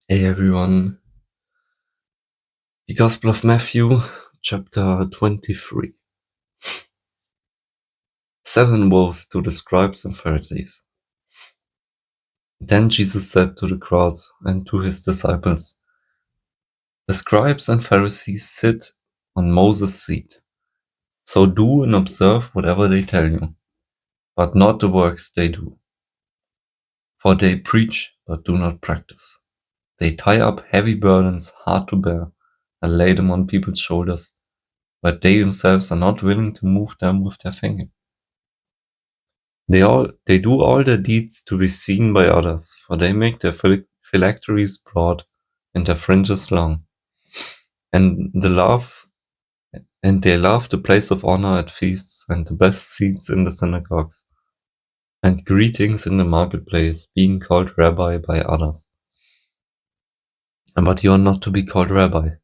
Hey everyone, the Gospel of Matthew, chapter 23. 7 woes to the scribes and Pharisees. Then Jesus said to the crowds and to his disciples, "The scribes and Pharisees sit on Moses' seat. So do and observe whatever they tell you, but not the works they do. For they preach, but do not practice. They tie up heavy burdens hard to bear and lay them on people's shoulders, but they themselves are not willing to move them with their finger. They do all their deeds to be seen by others, for they make their phylacteries broad and their fringes long, and they love the place of honor at feasts and the best seats in the synagogues, and greetings in the marketplace, being called rabbi by others. But you are not to be called rabbi,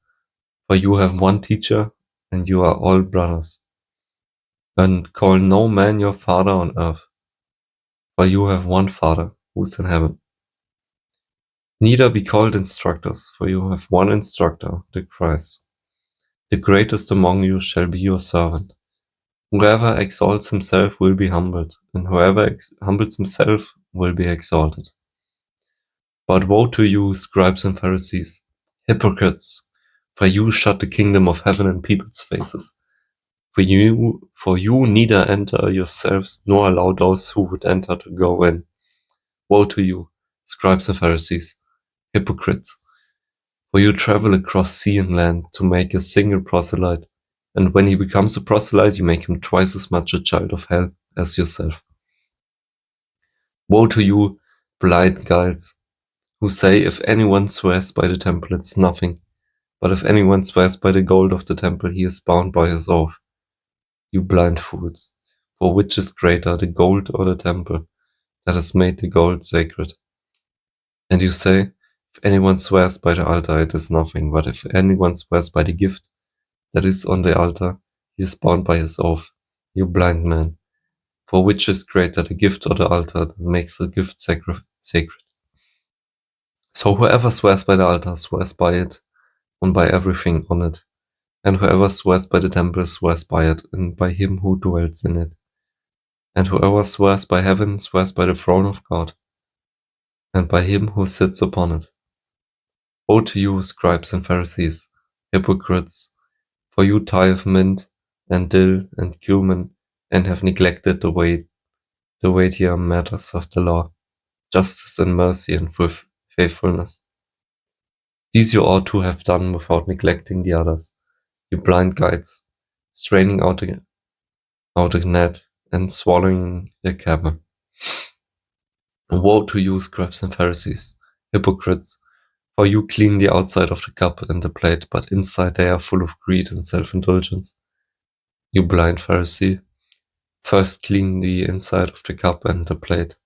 for you have one teacher, and you are all brothers. And call no man your father on earth, for you have one Father, who is in heaven. Neither be called instructors, for you have one instructor, the Christ. The greatest among you shall be your servant. Whoever exalts himself will be humbled, and whoever humbles himself will be exalted. But woe to you, scribes and Pharisees, hypocrites, for you shut the kingdom of heaven in people's faces. For you neither enter yourselves, nor allow those who would enter to go in. Woe to you, scribes and Pharisees, hypocrites! For you travel across sea and land to make a single proselyte, and when he becomes a proselyte, you make him twice as much a child of hell as yourself. Woe to you, blind guides, who say, if anyone swears by the temple, it's nothing, but if anyone swears by the gold of the temple, he is bound by his oath. You blind fools, for which is greater, the gold or the temple that has made the gold sacred? And you say, if anyone swears by the altar, it is nothing, but if anyone swears by the gift that is on the altar, he is bound by his oath. You blind man, for which is greater, the gift or the altar that makes the gift sacred? So whoever swears by the altar swears by it and by everything on it, and whoever swears by the temple swears by it and by him who dwells in it. And whoever swears by heaven swears by the throne of God, and by him who sits upon it. Woe to you, scribes and Pharisees, hypocrites! For you tithe mint and dill and cumin, and have neglected the weightier matters of the law, justice and mercy and faithfulness. These you ought to have done without neglecting the others, you blind guides, straining out a net and swallowing a camel. Woe to you, scribes and Pharisees, hypocrites! For you clean the outside of the cup and the plate, but inside they are full of greed and self-indulgence. You blind Pharisee, first clean the inside of the cup and the plate,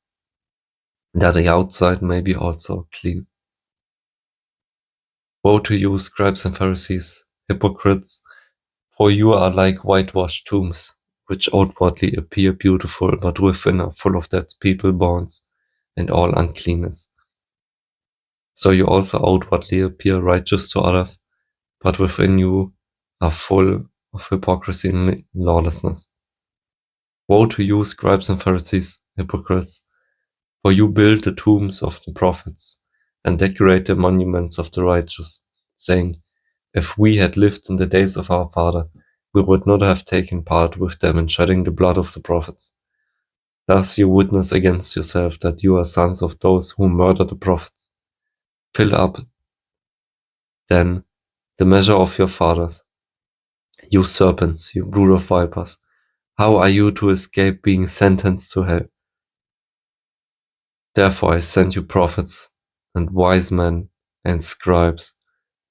that the outside may be also clean. Woe to you, scribes and Pharisees, hypocrites! For you are like whitewashed tombs, which outwardly appear beautiful, but within are full of dead people bones and all uncleanness. So you also outwardly appear righteous to others, but within you are full of hypocrisy and lawlessness. Woe to you, scribes and Pharisees, hypocrites! For you build the tombs of the prophets, and decorate the monuments of the righteous, saying, if we had lived in the days of our father, we would not have taken part with them in shedding the blood of the prophets. Thus you witness against yourself that you are sons of those who murder the prophets. Fill up, then, the measure of your fathers. You serpents, you brood of vipers, how are you to escape being sentenced to hell? Therefore I send you prophets and wise men and scribes,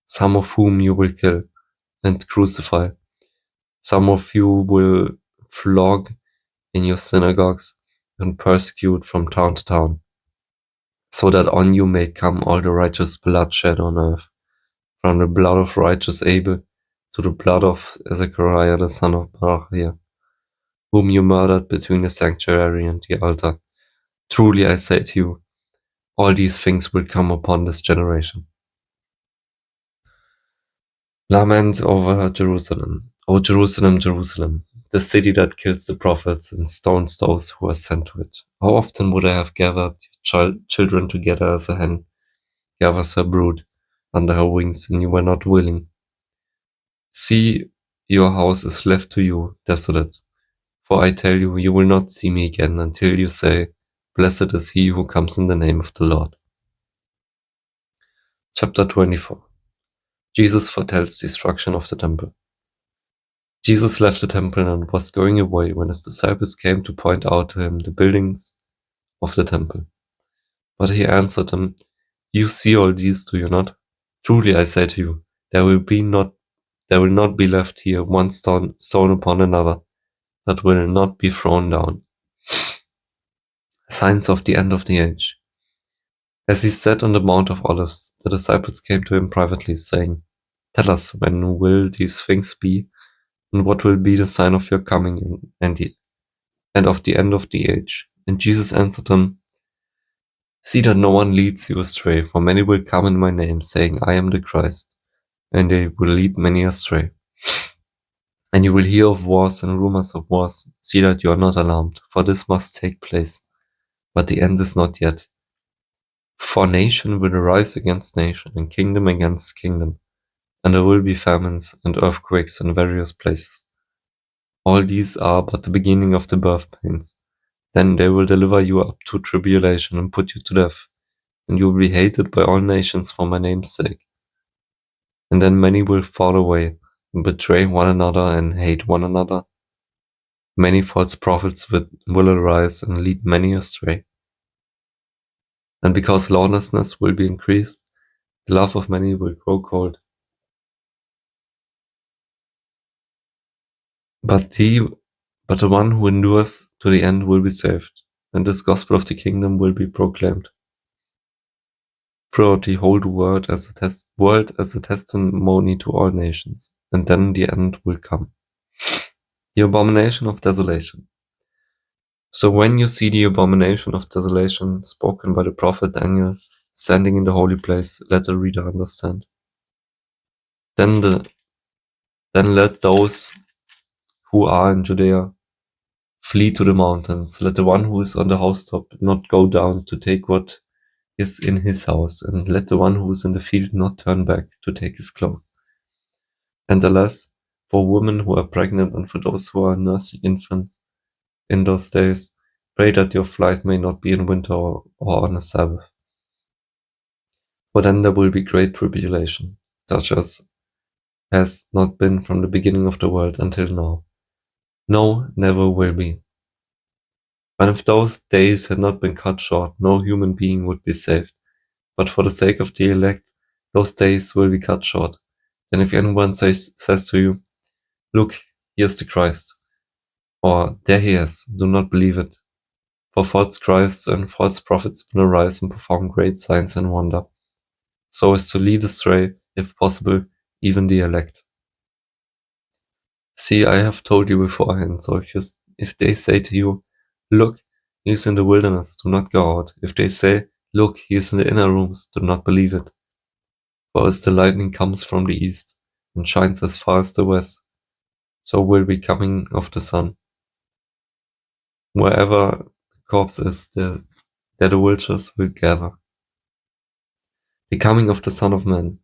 some of whom you will kill and crucify. Some of you will flog in your synagogues and persecute from town to town, so that on you may come all the righteous blood shed on earth, from the blood of righteous Abel to the blood of Zechariah the son of Barachiah, whom you murdered between the sanctuary and the altar. Truly I say to you, all these things will come upon this generation. Lament over Jerusalem. O Jerusalem, Jerusalem, the city that kills the prophets and stones those who are sent to it. How often would I have gathered children together as a hen gathers her brood under her wings, and you were not willing. See, your house is left to you desolate. For I tell you, you will not see me again until you say, Blessed is he who comes in the name of the Lord. Chapter 24. Jesus foretells destruction of the temple. Jesus left the temple and was going away when his disciples came to point out to him the buildings of the temple. But he answered them, You see all these, do you not? Truly I say to you, there will not be left here one stone upon another that will not be thrown down. Signs of the end of the age. As he sat on the Mount of Olives, the disciples came to him privately, saying, Tell us, when will these things be, and what will be the sign of your coming and of the end of the age? And Jesus answered them, See that no one leads you astray, for many will come in my name, saying, I am the Christ, and they will lead many astray. And you will hear of wars and rumors of wars. See that you are not alarmed, for this must take place. But the end is not yet. For nation will arise against nation, and kingdom against kingdom, and there will be famines and earthquakes in various places. All these are but the beginning of the birth pains. Then they will deliver you up to tribulation and put you to death, and you will be hated by all nations for my name's sake. And then many will fall away, and betray one another and hate one another. Many false prophets will arise and lead many astray. And because lawlessness will be increased, the love of many will grow cold. But the one who endures to the end will be saved, and this gospel of the kingdom will be proclaimed throughout the whole world as a testimony to all nations, and then the end will come. The abomination of desolation. So when you see the abomination of desolation spoken by the prophet Daniel standing in the holy place, let the reader understand. Then let those who are in Judea flee to the mountains. Let the one who is on the housetop not go down to take what is in his house, and let the one who is in the field not turn back to take his cloak. And alas, for women who are pregnant and for those who are nursing infants in those days, pray that your flight may not be in winter or on a Sabbath. For then there will be great tribulation, such as has not been from the beginning of the world until now. No, never will be. And if those days had not been cut short, no human being would be saved. But for the sake of the elect, those days will be cut short. Then if anyone says to you, Look, here's the Christ, or there he is, do not believe it. For false Christs and false prophets will arise and perform great signs and wonder, so as to lead astray, if possible, even the elect. See, I have told you beforehand, so if they say to you, Look, he is in the wilderness, do not go out. If they say, Look, he is in the inner rooms, do not believe it. For as the lightning comes from the east, and shines as far as the west, so will be coming of the sun. Wherever the corpse is, there the vultures will gather. The coming of the Son of Man.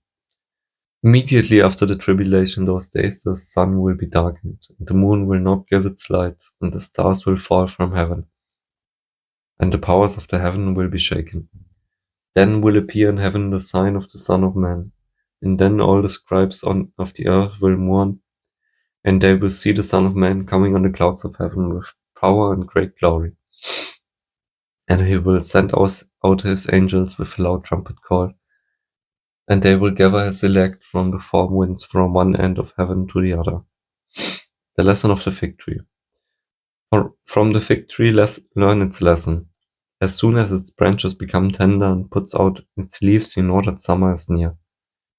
Immediately after the tribulation, those days, the sun will be darkened, and the moon will not give its light, and the stars will fall from heaven, and the powers of the heaven will be shaken. Then will appear in heaven the sign of the Son of Man, and then all the scribes of the earth will mourn, and they will see the Son of Man coming on the clouds of heaven with power and great glory. And he will send out his angels with a loud trumpet call, and they will gather his elect from the four winds from one end of heaven to the other. The lesson of the fig tree. From the fig tree learn its lesson. As soon as its branches become tender and puts out its leaves, you know that summer is near.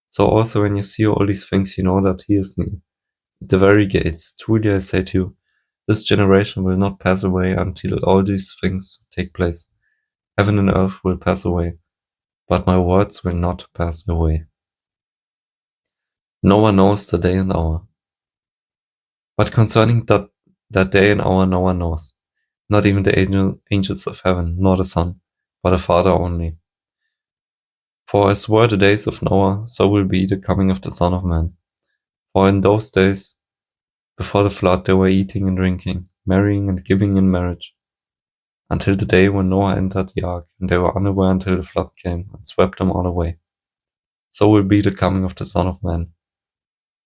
So also when you see all these things, you know that he is near. At the very gates, truly I say to you, this generation will not pass away until all these things take place. Heaven and earth will pass away, but my words will not pass away. No one knows the day and hour. But concerning that day and hour no one knows, not even the angels of heaven, nor the Son, but the Father only. For as were the days of Noah, so will be the coming of the Son of Man. For in those days before the flood they were eating and drinking, marrying and giving in marriage, until the day when Noah entered the ark, and they were unaware until the flood came and swept them all away. So will be the coming of the Son of Man.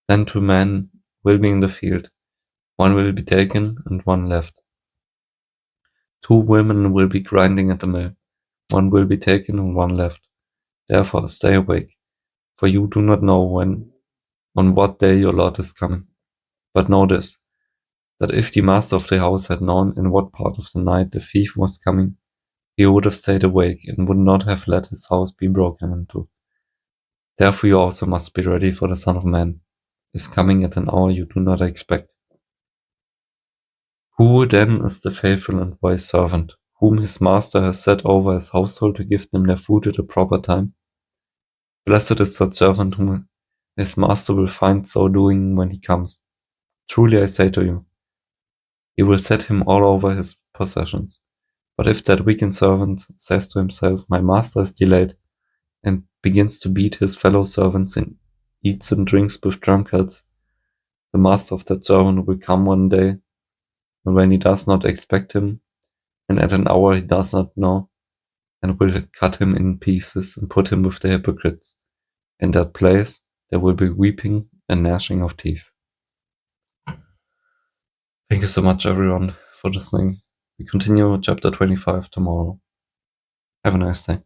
Then 2 men will be in the field, one will be taken and one left. 2 women will be grinding at the mill, one will be taken and one left. Therefore stay awake, for you do not know on what day your Lord is coming. But know this, that if the master of the house had known in what part of the night the thief was coming, he would have stayed awake and would not have let his house be broken into. Therefore you also must be ready, for the Son of Man is coming at an hour you do not expect. Who then is the faithful and wise servant, whom his master has set over his household to give them their food at a proper time? Blessed is that servant whom his master will find so doing when he comes. Truly I say to you, he will set him all over his possessions. But if that wicked servant says to himself, my master is delayed, and begins to beat his fellow servants and eats and drinks with drunkards, the master of that servant will come one day, and when he does not expect him, and at an hour he does not know, and will cut him in pieces and put him with the hypocrites. In that place there will be weeping and gnashing of teeth. Thank you so much, everyone, for listening. We continue chapter 25 tomorrow. Have a nice day.